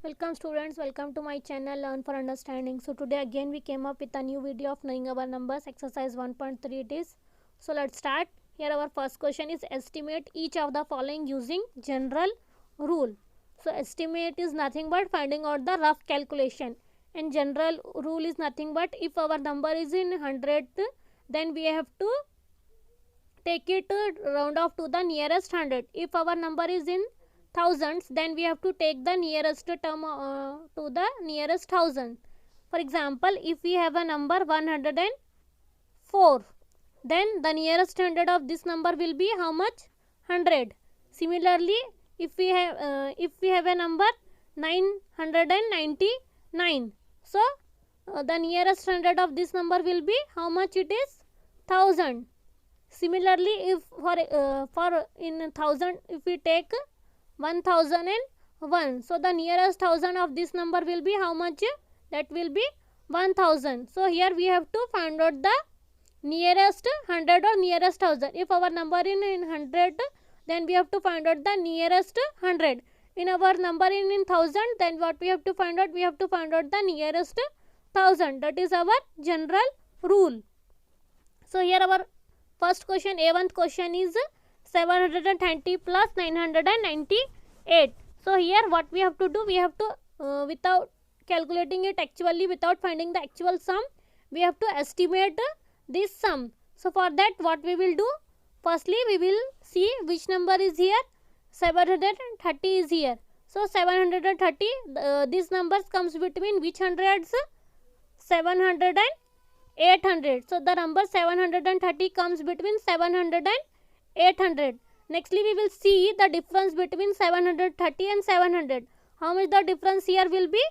Welcome students, welcome to my channel Learn for Understanding. So today again we came up with a new video of knowing our numbers, exercise 1.3 it is. So let's start. Here our first question is estimate each of the following using general rule. So estimate is nothing but finding out the rough calculation, and general rule is nothing but if our number is in hundredth, then we have to take it round off to the nearest hundred. If our number is in thousands, then we have to take the nearest term to the nearest thousand. For example, if we have a number 104, then the nearest hundred of this number will be how much? 100. Similarly, if we have a number 999, so the nearest hundred of this number will be how much? It is 1000. Similarly, if for in thousand, if we take 1001, so the nearest thousand of this number will be how much? That will be 1000. So here we have to find out the nearest hundred or nearest thousand. If our number in hundred, then we have to find out the nearest hundred. In our number in thousand, then what we have to find out? We have to find out the nearest thousand. That is our general rule. So here our first question, A1 question is 720 plus 998. So here what we have to do? We have to without calculating it actually, without finding the actual sum, we have to estimate this sum. So for that what we will do? Firstly we will see which number is here. 730 is here. So 730, this numbers comes between which hundreds? 700 and 800. So the number 730 comes between 700 and 800. Nextly we will see the difference between 730 and 700. How much the difference here will be?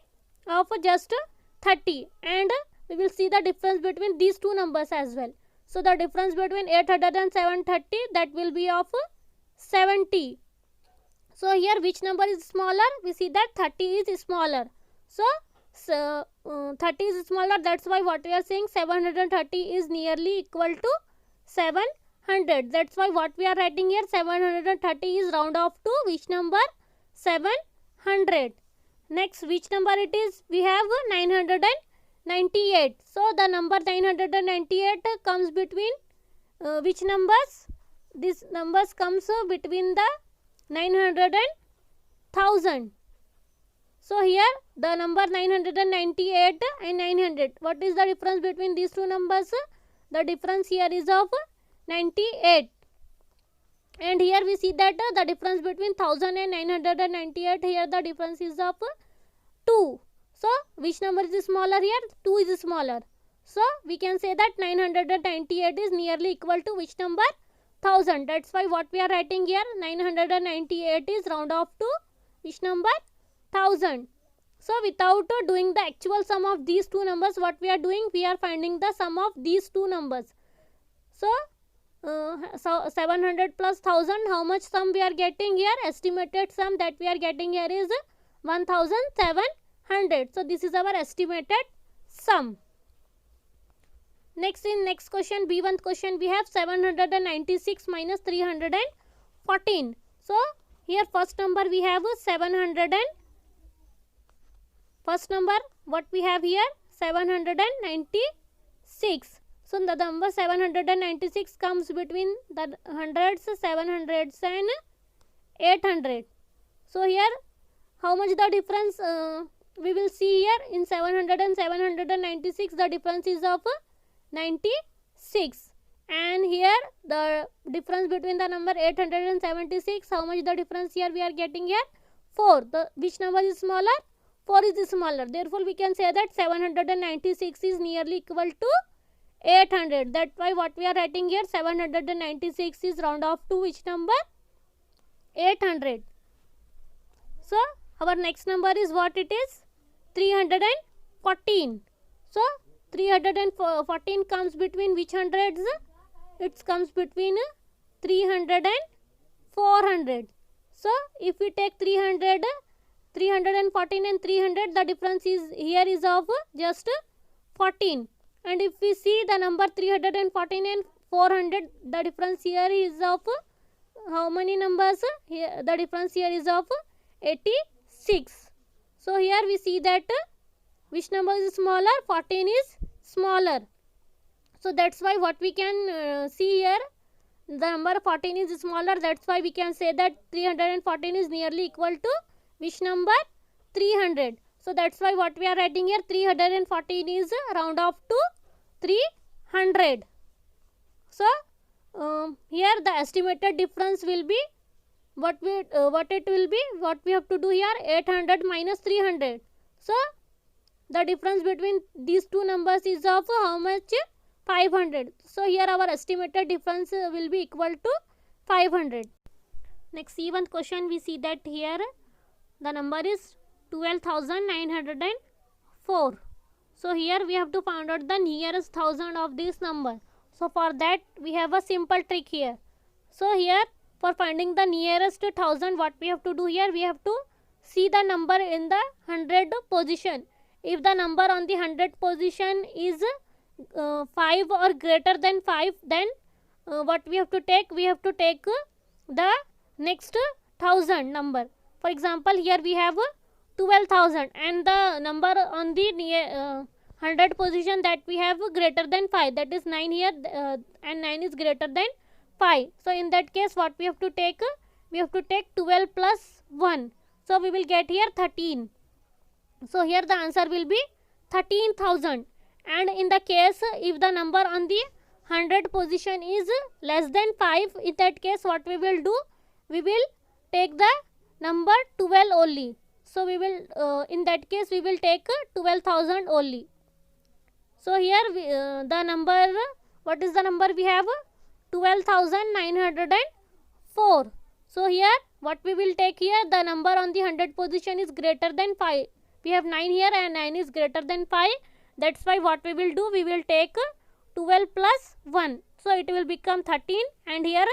Of just 30. And we will see the difference between these two numbers as well. So the difference between 800 and 730, that will be of 70. So here which number is smaller? We see that 30 is smaller. So 30 is smaller, that's why what we are saying 730 is nearly equal to 700. That's why what we are writing here, 730 is round off to which number? 700. Next, which number it is? We have 998. So the number 998 comes between which numbers? This numbers comes between the 900 and 1000. So here the number 998 and 900. What is the difference between these two numbers? The difference here is of 98. And here we see that the difference between 1000 and 998, here the difference is of 2. So which number is smaller here? 2 is smaller. So we can say that 998 is nearly equal to which number? 1000. That's why what we are writing here, 998 is round off to which number? 1000. So without doing the actual sum of these two numbers, what we are doing? We are finding the sum of these two numbers. So 700 plus 1000, how much sum we are getting here? Estimated sum that we are getting here is 1700. So this is our estimated sum. Next, in next question, B1 question, we have 796 minus 314. So here first number we have 700 and first number what we have here? 796. So the number 796 comes between the hundreds, 700s and 800. So here how much the difference we will see here? In 700 and 796 the difference is of 96. And here the difference between the number 876, how much the difference here we are getting here? 4. Which number is smaller? 4 is smaller. Therefore we can say that 796 is nearly equal to 800. That's why what we are writing here, 796 is round off to which number? 800. So our next number is what it is? 314. So 314 comes between which hundreds? It comes between 300 and 400. So if we take 300, 314 and 300, the difference is here is of just 14. And if we see the number 314 and 400, the difference here is of how many numbers? Here the difference here is of 86. So here we see that which number is smaller? 14 is smaller. So that's why what we can see here, the number 14 is smaller. That's why we can say that 314 is nearly equal to which number? 300. So that's why what we are writing here, 314 is round off to 300. So here the estimated difference will be what it will be, what we have to do here, 800 minus 300. So the difference between these two numbers is of how much? 500. So here our estimated difference will be equal to 500. Next seventh question, we see that here the number is 12,904. So here we have to find out the nearest thousand of this number. So for that we have a simple trick here. So here for finding the nearest thousand, what we have to do here, we have to see the number in the 100 position. If the number on the 100 position is 5 or greater than 5, then what we have to take? We have to take the next 1000 number. For example, here we have 12,000 and the number on the 100 position that we have greater than 5, that is 9 here, and 9 is greater than 5. So in that case what we have to take? We have to take 12 plus 1. So we will get here 13. So here the answer will be 13,000. And in the case if the number on the 100 position is less than 5, in that case what we will do? We will take the number 12 only. So we will in that case we will take 12,000 only. So here the number, what is the number we have? 12,904. So here what we will take here, the number on the 100 position is greater than 5. We have 9 here and 9 is greater than 5. That's why what we will do? We will take 12 plus 1. So it will become 13, and here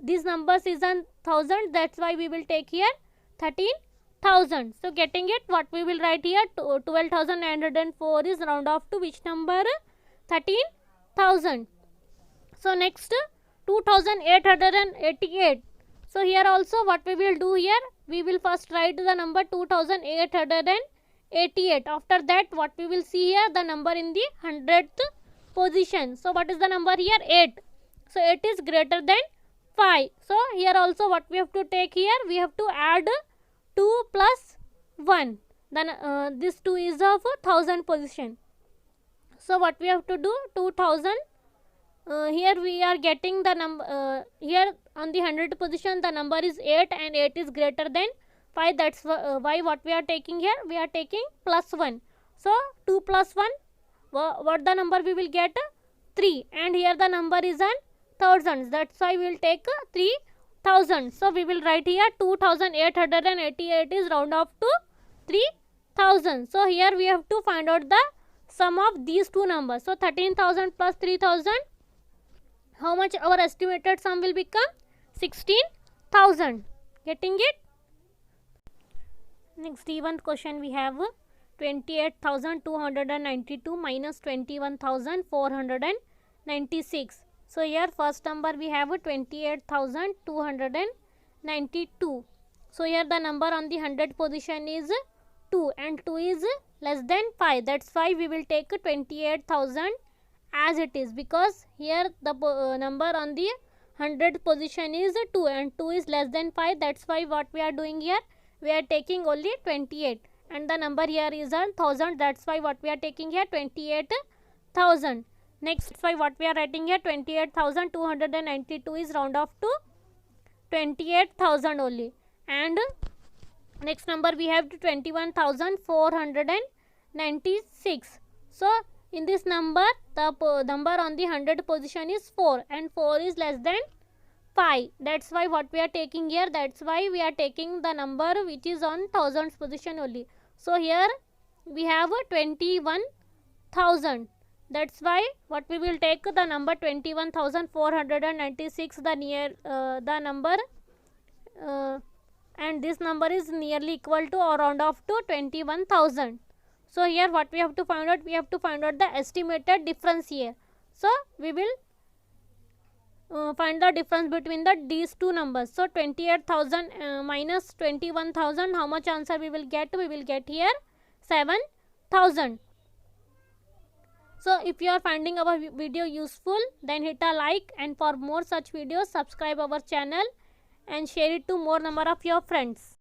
these numbers is on 1000. That's why we will take here 13,000. So getting it, what we will write here, 12,904 is round off to which number? 13,000. So next 2,888. So here also what we will do here, we will first write the number 2,888. After that what we will see here, the number in the 100th position. So what is the number here? 8. So 8 is greater than 5. So here also what we have to take here, we have to add 2 plus 1. Then this 2 is of 1000 position. So what we have to do? 2000. Here we are getting the number here on the 100 position, the number is 8 and 8 is greater than 5. That's why what we are taking here, we are taking plus 1. So 2 plus 1, what the number we will get? 3, and here the number is on thousands. That's why we will take 3000. So we will write here 2,888 is round off to 3000. So here we have to find out the sum of these two numbers. So 13,000 plus 3000, how much our estimated sum will become? 16,000. Getting it? Next even question we have 28,292 minus 21,496. So here first number we have 28,292. So here the number on the 100 position is 2 and 2 is less than 5. That's why we will take 28,000 as it is, because here the number on the 100 position is 2 and 2 is less than 5. That's why what we are doing here, we are taking only 28, and the number here is on 1000. That's why what we are taking here 28,000. Next why what we are writing here, 28,292 is round off to 28,000 only, and next number we have 21,496. So in this number the number on the 100 position is 4 and 4 is less than 5. That's why what we are taking here, that's why we are taking the number which is on thousands position only. So here we have 21,000. That's why what we will take the number 21,496, the near the number and this number is nearly equal to or round off to 21,000. So here what we have to find out, we have to find out the estimated difference here. So we will find the difference between these two numbers. So 28,000 minus 21,000, how much answer we will get? We will get here 7,000. So if you are finding our video useful, then hit a like, and for more such videos subscribe our channel and share it to more number of your friends.